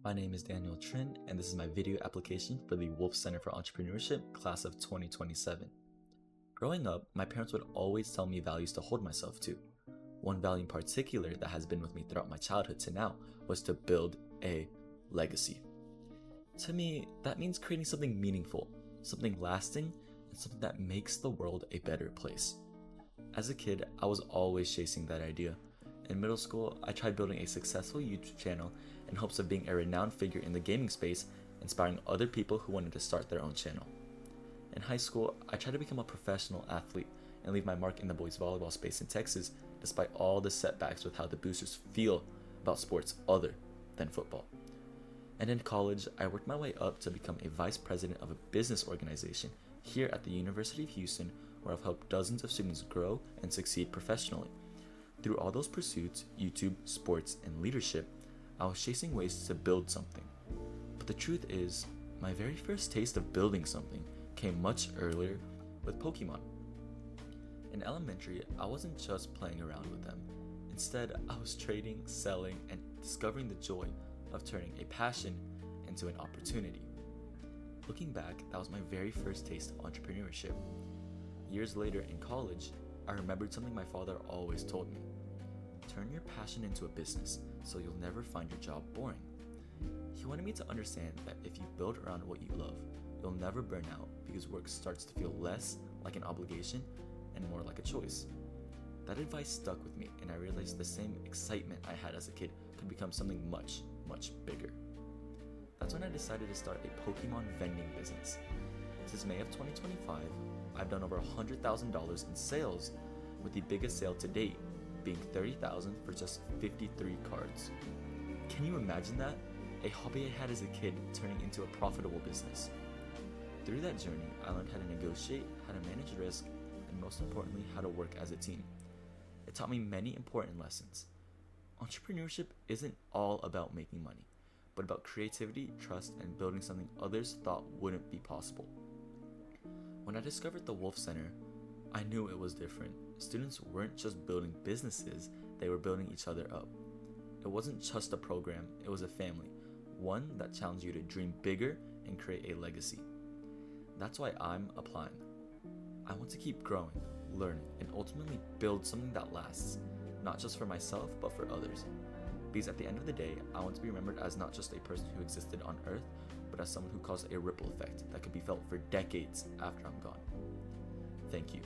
My name is Daniel Trinh, and this is my video application for the Wolff Center for Entrepreneurship class of 2027. Growing up, my parents would always tell me values to hold myself to. One value in particular that has been with me throughout my childhood to now was to build a legacy. To me, that means creating something meaningful, something lasting, and something that makes the world a better place. As a kid, I was always chasing that idea. In middle school, I tried building a successful YouTube channel in hopes of being a renowned figure in the gaming space, inspiring other people who wanted to start their own channel. In high school, I tried to become a professional athlete and leave my mark in the boys volleyball space in Texas, despite all the setbacks with how the boosters feel about sports other than football. And in college, I worked my way up to become a vice president of a business organization here at the University of Houston, where I've helped dozens of students grow and succeed professionally. Through all those pursuits, YouTube, sports, and leadership, I was chasing ways to build something. But the truth is, my very first taste of building something came much earlier with Pokemon. In elementary, I wasn't just playing around with them. Instead, I was trading, selling, and discovering the joy of turning a passion into an opportunity. Looking back, that was my very first taste of entrepreneurship. Years later in college, I remembered something my father always told me. Turn your passion into a business so you'll never find your job boring. He wanted me to understand that if you build around what you love, you'll never burn out because work starts to feel less like an obligation and more like a choice. That advice stuck with me, and I realized the same excitement I had as a kid could become something much, much bigger. That's when I decided to start a Pokemon vending business. Since May of 2025, I've done over $100,000 in sales, with the biggest sale to date being $30,000 for just 53 cards. Can you imagine that? A hobby I had as a kid turning into a profitable business. Through that journey, I learned how to negotiate, how to manage risk, and most importantly, how to work as a team. It taught me many important lessons. Entrepreneurship isn't all about making money, but about creativity, trust, and building something others thought wouldn't be possible. When I discovered the Wolff Center, I knew it was different. Students weren't just building businesses, they were building each other up. It wasn't just a program, it was a family, one that challenged you to dream bigger and create a legacy. That's why I'm applying. I want to keep growing, learning, and ultimately build something that lasts, not just for myself, but for others. Because at the end of the day, I want to be remembered as not just a person who existed on Earth, but as someone who caused a ripple effect that could be felt for decades after I'm gone. Thank you.